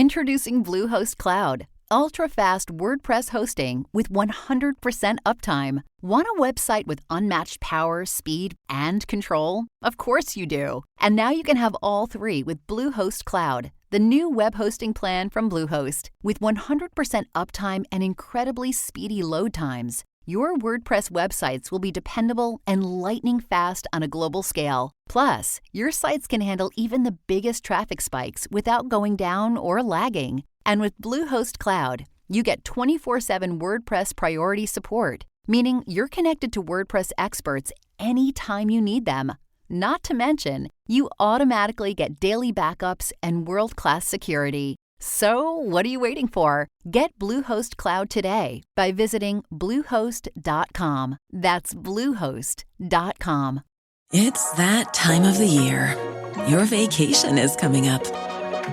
Introducing Bluehost Cloud, ultra-fast WordPress hosting with 100% uptime. Want a website with unmatched power, speed, and control? Of course you do. And now you can have all three with Bluehost Cloud, the new web hosting plan from Bluehost. With 100% uptime and incredibly speedy load times, your WordPress websites will be dependable and lightning fast on a global scale. Plus, your sites can handle even the biggest traffic spikes without going down or lagging. And with Bluehost Cloud, you get 24/7 WordPress priority support, meaning you're connected to WordPress experts anytime you need them. Not to mention, you automatically get daily backups and world-class security. So, what are you waiting for? Get Bluehost Cloud today by visiting Bluehost.com. That's Bluehost.com. It's that time of the year. Your vacation is coming up.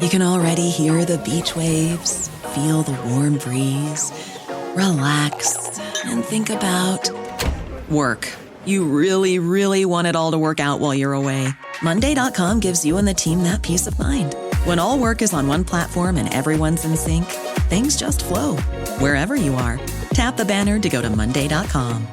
You can already hear the beach waves, feel the warm breeze, relax, and think about work. You really, really want it all to work out while you're away. Monday.com gives you and the team that peace of mind. When all work is on one platform and everyone's in sync, things just flow. Wherever you are, tap the banner to go to Monday.com.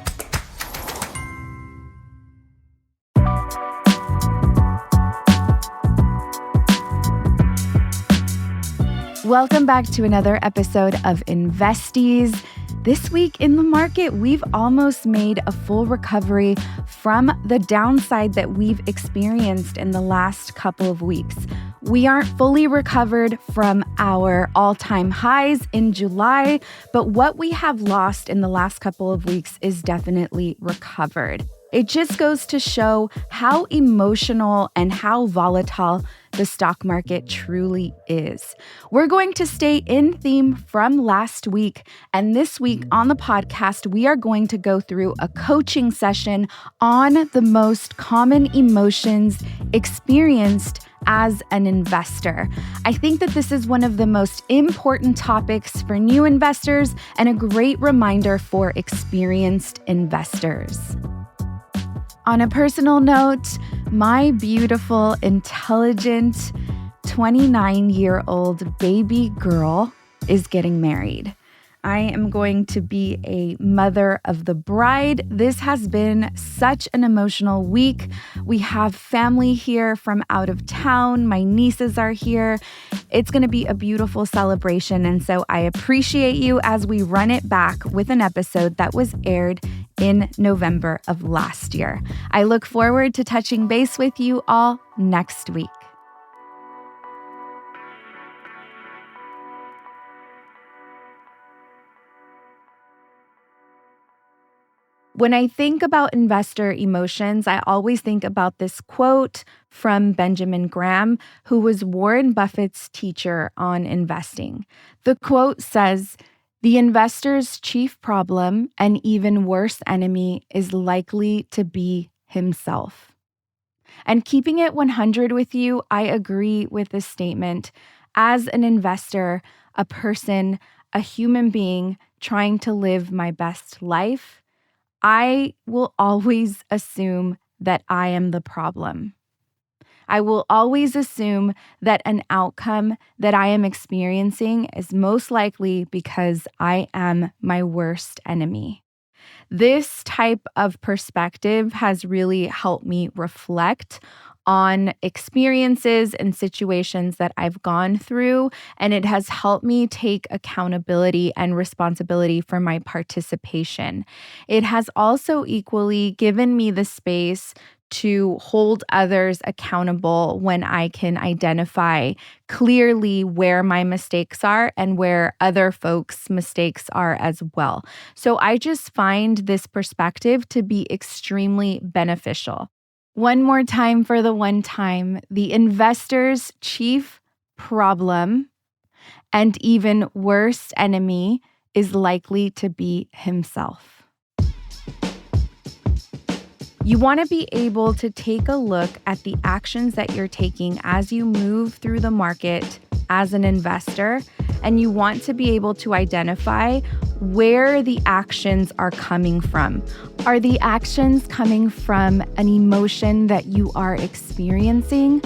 Welcome back to another episode of Investies. This week in the market, we've almost made a full recovery from the downside that we've experienced in the last couple of weeks. We aren't fully recovered from our all-time highs in July, but what we have lost in the last couple of weeks is definitely recovered. It just goes to show how emotional and how volatile the stock market truly is. We're going to stay in theme from last week, and this week on the podcast, we are going to go through a coaching session on the most common emotions experienced as an investor. I think that this is one of the most important topics for new investors and a great reminder for experienced investors. On a personal note, my beautiful, intelligent, 29-year-old baby girl is getting married. I am going to be a mother of the bride. This has been such an emotional week. We have family here from out of town. My nieces are here. It's going to be a beautiful celebration. And so I appreciate you as we run it back with an episode that was aired in November of last year. I look forward to touching base with you all next week. When I think about investor emotions, I always think about this quote from Benjamin Graham, who was Warren Buffett's teacher on investing. The quote says, "The investor's chief problem and even worse enemy is likely to be himself." And keeping it 100 with you, I agree with this statement. As an investor, a person, a human being trying to live my best life, I will always assume that I am the problem. I will always assume that an outcome that I am experiencing is most likely because I am my worst enemy. This type of perspective has really helped me reflect on experiences and situations that I've gone through, and it has helped me take accountability and responsibility for my participation. It has also equally given me the space to hold others accountable when I can identify clearly where my mistakes are and where other folks' mistakes are as well. So I just find this perspective to be extremely beneficial. One more time for the one time, the investor's chief problem and even worst enemy is likely to be himself. You want to be able to take a look at the actions that you're taking as you move through the market as an investor, and you want to be able to identify where the actions are coming from. Are the actions coming from an emotion that you are experiencing,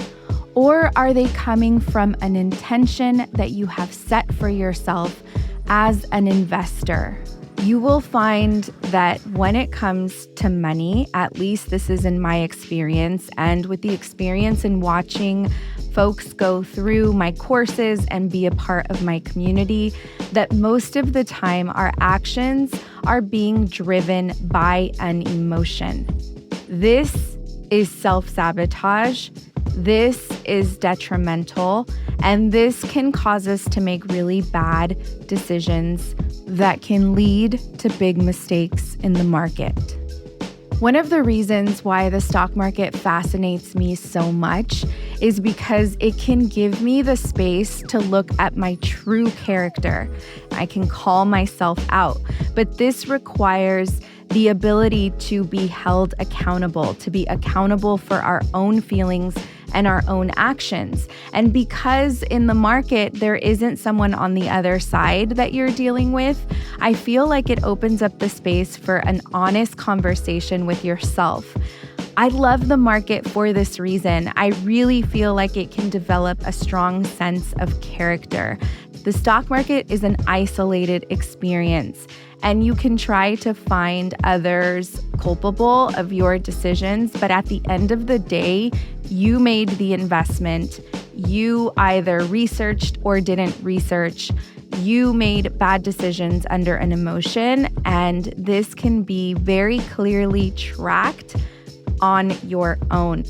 Or are they coming from an intention that you have set for yourself as an investor? You will find that when it comes to money, at least this is in my experience, and with the experience in watching folks go through my courses and be a part of my community, that most of the time our actions are being driven by an emotion. This is self-sabotage. This is detrimental, and this can cause us to make really bad decisions that can lead to big mistakes in the market. One of the reasons why the stock market fascinates me so much is because it can give me the space to look at my true character. I can call myself out, but this requires the ability to be held accountable, to be accountable for our own feelings and our own actions. And because in the market, there isn't someone on the other side that you're dealing with, I feel like it opens up the space for an honest conversation with yourself. I love the market for this reason. I really feel like it can develop a strong sense of character. The stock market is an isolated experience, and you can try to find others culpable of your decisions, but at the end of the day, you made the investment. You either researched or didn't research. You made bad decisions under an emotion, and this can be very clearly tracked on your own.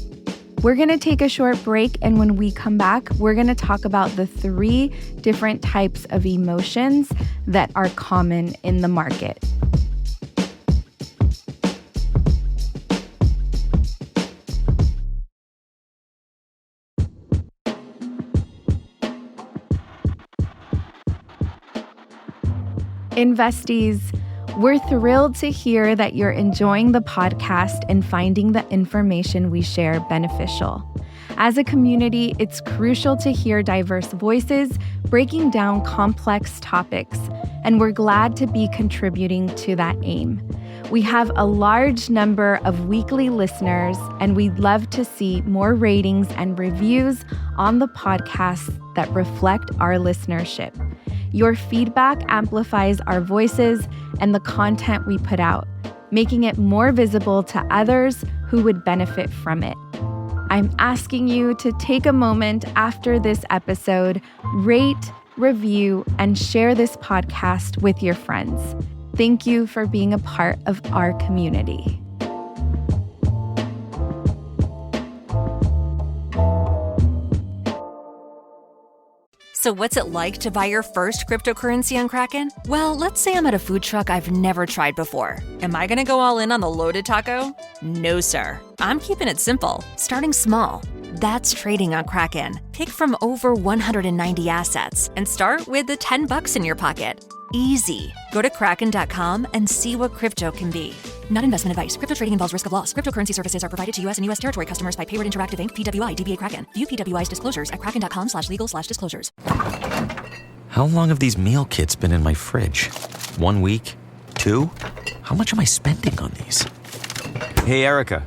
We're going to take a short break, and when we come back, we're going to talk about the 3 different types of emotions that are common in the market. Investies, we're thrilled to hear that you're enjoying the podcast and finding the information we share beneficial. As a community, it's crucial to hear diverse voices breaking down complex topics, and we're glad to be contributing to that aim. We have a large number of weekly listeners, and we'd love to see more ratings and reviews on the podcast that reflect our listenership. Your feedback amplifies our voices and the content we put out, making it more visible to others who would benefit from it. I'm asking you to take a moment after this episode, rate, review, and share this podcast with your friends. Thank you for being a part of our community. So what's it like to buy your first cryptocurrency on Kraken? Well, let's say I'm at a food truck I've never tried before. Am I gonna go all in on the loaded taco? No, sir. I'm keeping it simple, starting small. That's trading on Kraken. Pick from over 190 assets and start with the $10 in your pocket. Easy. Go to kraken.com and see what crypto can be. Not investment advice. Crypto trading involves risk of loss. Cryptocurrency services are provided to U.S. and U.S. territory customers by Payward Interactive Inc., PWI, DBA Kraken. View PWI's disclosures at kraken.com/legal/disclosures. How long have these meal kits been in my fridge? 1 week? 2? How much am I spending on these? Hey, Erica,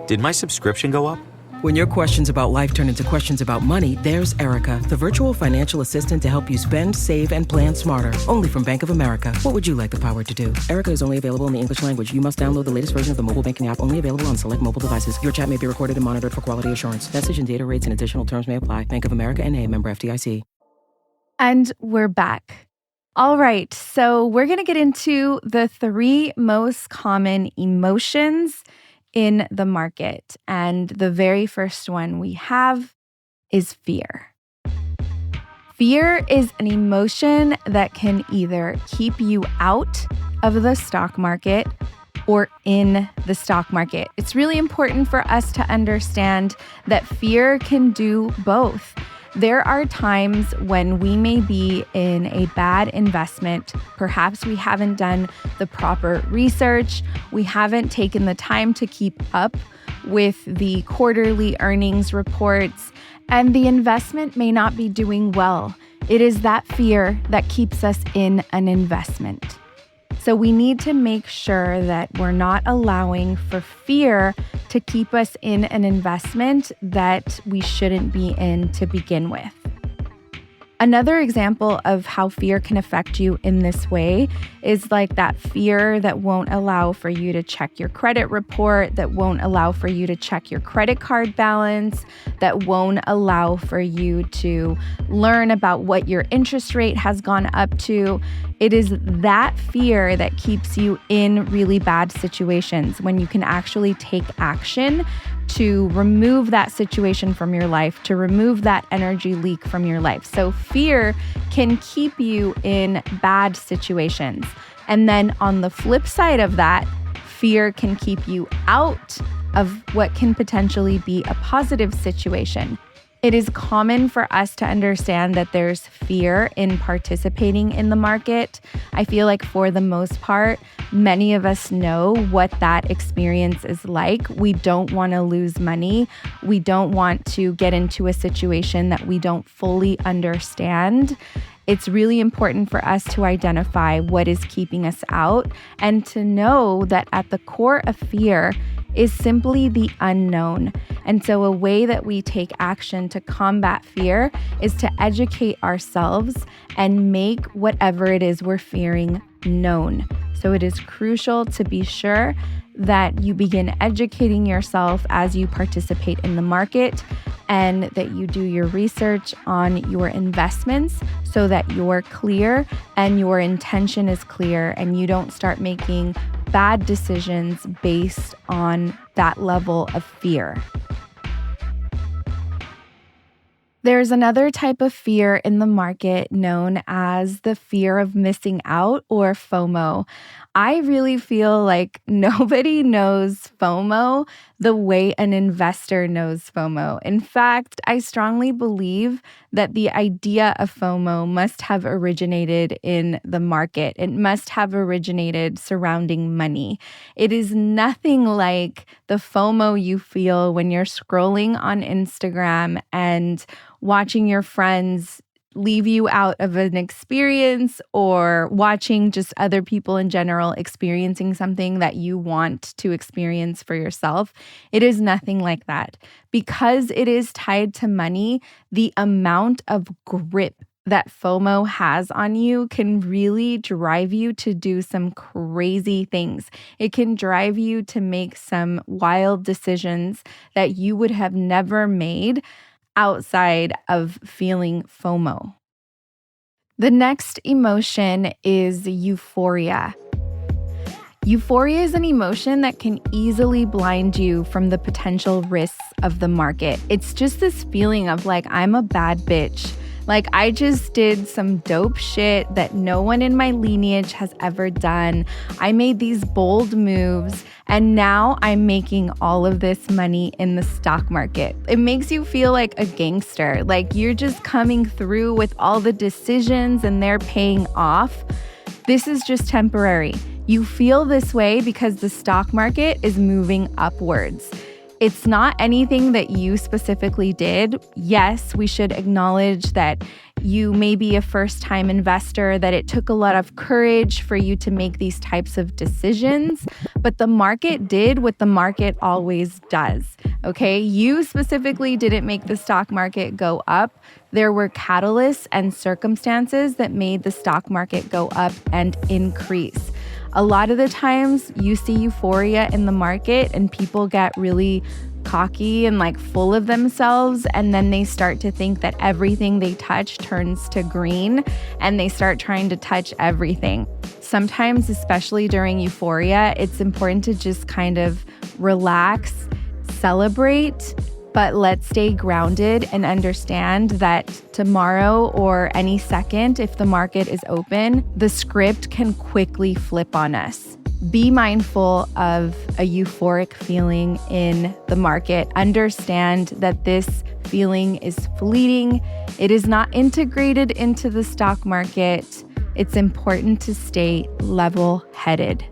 did my subscription go up? When your questions about life turn into questions about money, there's Erica, the virtual financial assistant to help you spend, save, and plan smarter. Only from Bank of America. What would you like the power to do? Erica is only available in the English language. You must download the latest version of the mobile banking app, only available on select mobile devices. Your chat may be recorded and monitored for quality assurance. Message and data rates and additional terms may apply. Bank of America N.A., member FDIC. And we're back. All right, so we're going to get into the 3 most common emotions in the market. And the very first one we have is fear. Fear is an emotion that can either keep you out of the stock market or in the stock market. It's really important for us to understand that fear can do both. There are times when we may be in a bad investment. Perhaps we haven't done the proper research. We haven't taken the time to keep up with the quarterly earnings reports, and the investment may not be doing well. It is that fear that keeps us in an investment. So we need to make sure that we're not allowing for fear to keep us in an investment that we shouldn't be in to begin with. Another example of how fear can affect you in this way is like that fear that won't allow for you to check your credit report, that won't allow for you to check your credit card balance, that won't allow for you to learn about what your interest rate has gone up to. It is that fear that keeps you in really bad situations when you can actually take action to remove that situation from your life, to remove that energy leak from your life. So fear can keep you in bad situations. And then on the flip side of that, fear can keep you out of what can potentially be a positive situation. It is common for us to understand that there's fear in participating in the market. I feel like for the most part, many of us know what that experience is like. We don't want to lose money. We don't want to get into a situation that we don't fully understand. It's really important for us to identify what is keeping us out and to know that at the core of fear is simply the unknown. And so a way that we take action to combat fear is to educate ourselves and make whatever it is we're fearing known. So it is crucial to be sure that you begin educating yourself as you participate in the market and that you do your research on your investments so that you're clear and your intention is clear and you don't start making bad decisions based on that level of fear. There's another type of fear in the market known as the fear of missing out or FOMO. I really feel like nobody knows FOMO the way an investor knows FOMO. In fact, I strongly believe that the idea of FOMO must have originated in the market. It must have originated surrounding money. It is nothing like the FOMO you feel when you're scrolling on Instagram and watching your friends leave you out of an experience or watching just other people in general experiencing something that you want to experience for yourself. It is nothing like that. Because it is tied to money, the amount of grip that FOMO has on you can really drive you to do some crazy things. It can drive you to make some wild decisions that you would have never made outside of feeling FOMO. The next emotion is euphoria. Euphoria is an emotion that can easily blind you from the potential risks of the market. It's just this feeling of like, I'm a bad bitch. Like, I just did some dope shit that no one in my lineage has ever done. I made these bold moves, and now I'm making all of this money in the stock market. It makes you feel like a gangster, like you're just coming through with all the decisions and they're paying off. This is just temporary. You feel this way because the stock market is moving upwards. It's not anything that you specifically did. Yes, we should acknowledge that you may be a first-time investor, that it took a lot of courage for you to make these types of decisions, but the market did what the market always does, okay? You specifically didn't make the stock market go up. There were catalysts and circumstances that made the stock market go up and increase. A lot of the times you see euphoria in the market and people get really cocky and like full of themselves, and then they start to think that everything they touch turns to green and they start trying to touch everything. Sometimes, especially during euphoria, it's important to just kind of relax, celebrate, but let's stay grounded and understand that tomorrow or any second, if the market is open, the script can quickly flip on us. Be mindful of a euphoric feeling in the market. Understand that this feeling is fleeting. It is not integrated into the stock market. It's important to stay level-headed.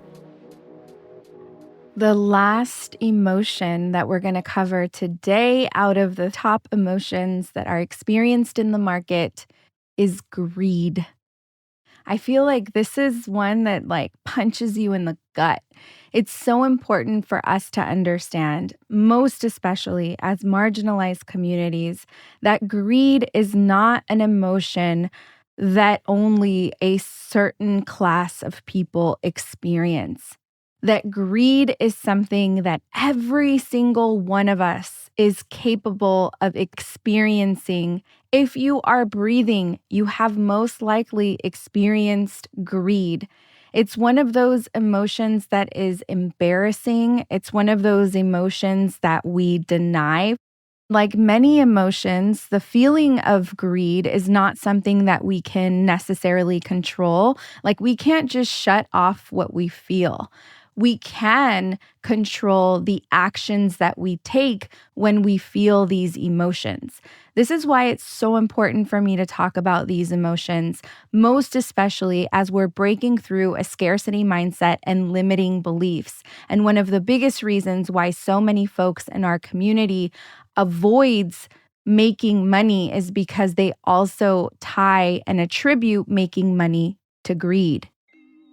The last emotion that we're going to cover today out of the top emotions that are experienced in the market is greed. I feel like this is one that punches you in the gut. It's so important for us to understand, most especially as marginalized communities, that greed is not an emotion that only a certain class of people experience. That greed is something that every single one of us is capable of experiencing. If you are breathing, you have most likely experienced greed. It's one of those emotions that is embarrassing. It's one of those emotions that we deny. Like many emotions, the feeling of greed is not something that we can necessarily control. Like we can't just shut off what we feel. We can control the actions that we take when we feel these emotions. This is why it's so important for me to talk about these emotions, most especially as we're breaking through a scarcity mindset and limiting beliefs. And one of the biggest reasons why so many folks in our community avoids making money is because they also tie and attribute making money to greed.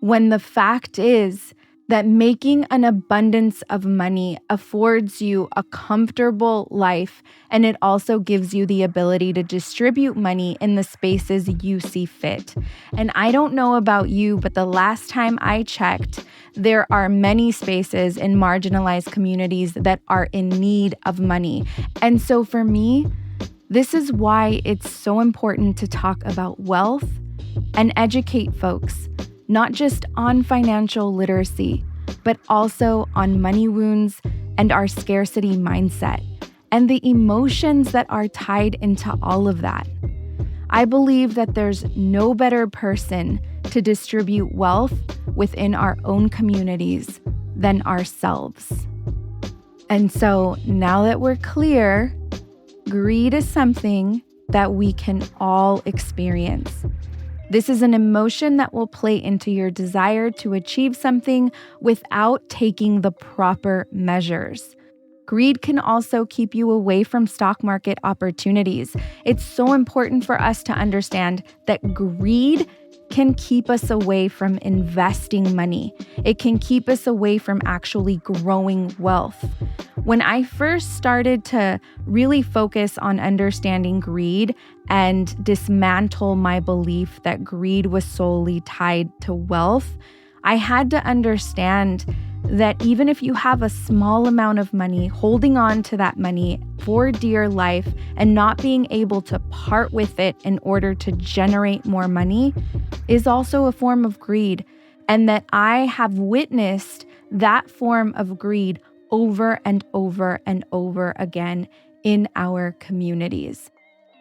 When the fact is that making an abundance of money affords you a comfortable life, and it also gives you the ability to distribute money in the spaces you see fit. And I don't know about you, but the last time I checked, there are many spaces in marginalized communities that are in need of money. And so for me, this is why it's so important to talk about wealth and educate folks, not just on financial literacy, but also on money wounds and our scarcity mindset, and the emotions that are tied into all of that. I believe that there's no better person to distribute wealth within our own communities than ourselves. And so now that we're clear, greed is something that we can all experience. This is an emotion that will play into your desire to achieve something without taking the proper measures. Greed can also keep you away from stock market opportunities. It's so important for us to understand that greed can keep us away from investing money. It can keep us away from actually growing wealth. When I first started to really focus on understanding greed and dismantle my belief that greed was solely tied to wealth, I had to understand that even if you have a small amount of money, holding on to that money for dear life and not being able to part with it in order to generate more money is also a form of greed. And that I have witnessed that form of greed over and over and over again in our communities.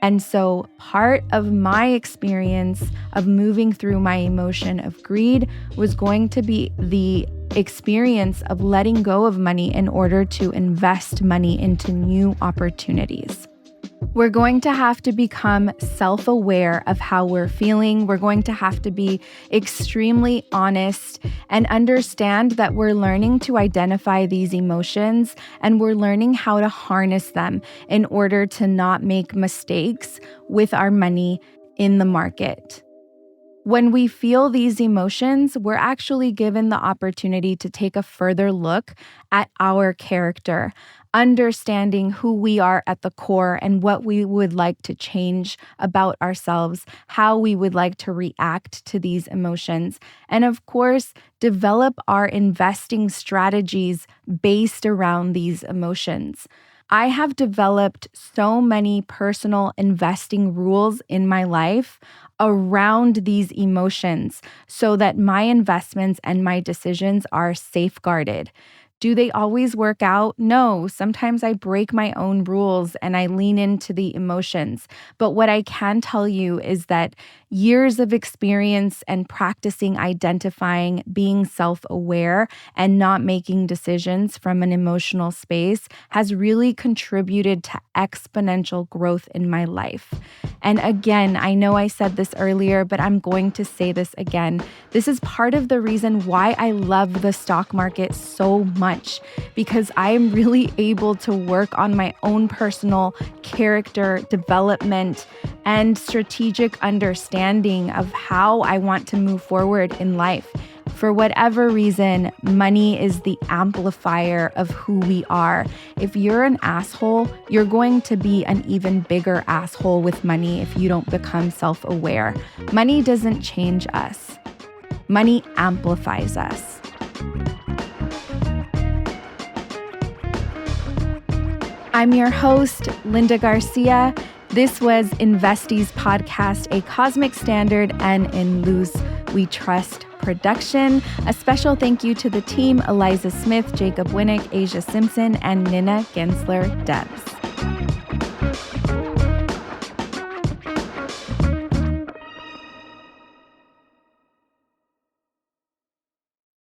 And so part of my experience of moving through my emotion of greed was going to be the experience of letting go of money in order to invest money into new opportunities. We're going to have to become self-aware of how we're feeling. We're going to have to be extremely honest and understand that we're learning to identify these emotions and we're learning how to harness them in order to not make mistakes with our money in the market. When we feel these emotions, we're actually given the opportunity to take a further look at our character, understanding who we are at the core and what we would like to change about ourselves, how we would like to react to these emotions, and of course, develop our investing strategies based around these emotions. I have developed so many personal investing rules in my life around these emotions so that my investments and my decisions are safeguarded. Do they always work out? No. Sometimes I break my own rules and I lean into the emotions. But what I can tell you is that years of experience and practicing identifying, being self-aware, and not making decisions from an emotional space has really contributed to exponential growth in my life. And again, I know I said this earlier, but I'm going to say this again. This is part of the reason why I love the stock market so much, because I am really able to work on my own personal character development and strategic understanding understanding of how I want to move forward in life. For whatever reason, money is the amplifier of who we are. If you're an asshole, you're going to be an even bigger asshole with money if you don't become self-aware. Money doesn't change us. Money amplifies us. I'm your host, Linda Garcia. This was Investies podcast, a Cosmic Standard and In Luz We Trust production. A special thank you to the team, Eliza Smith, Jacob Winnick, Asia Simpson, and Nina Gensler-Debs.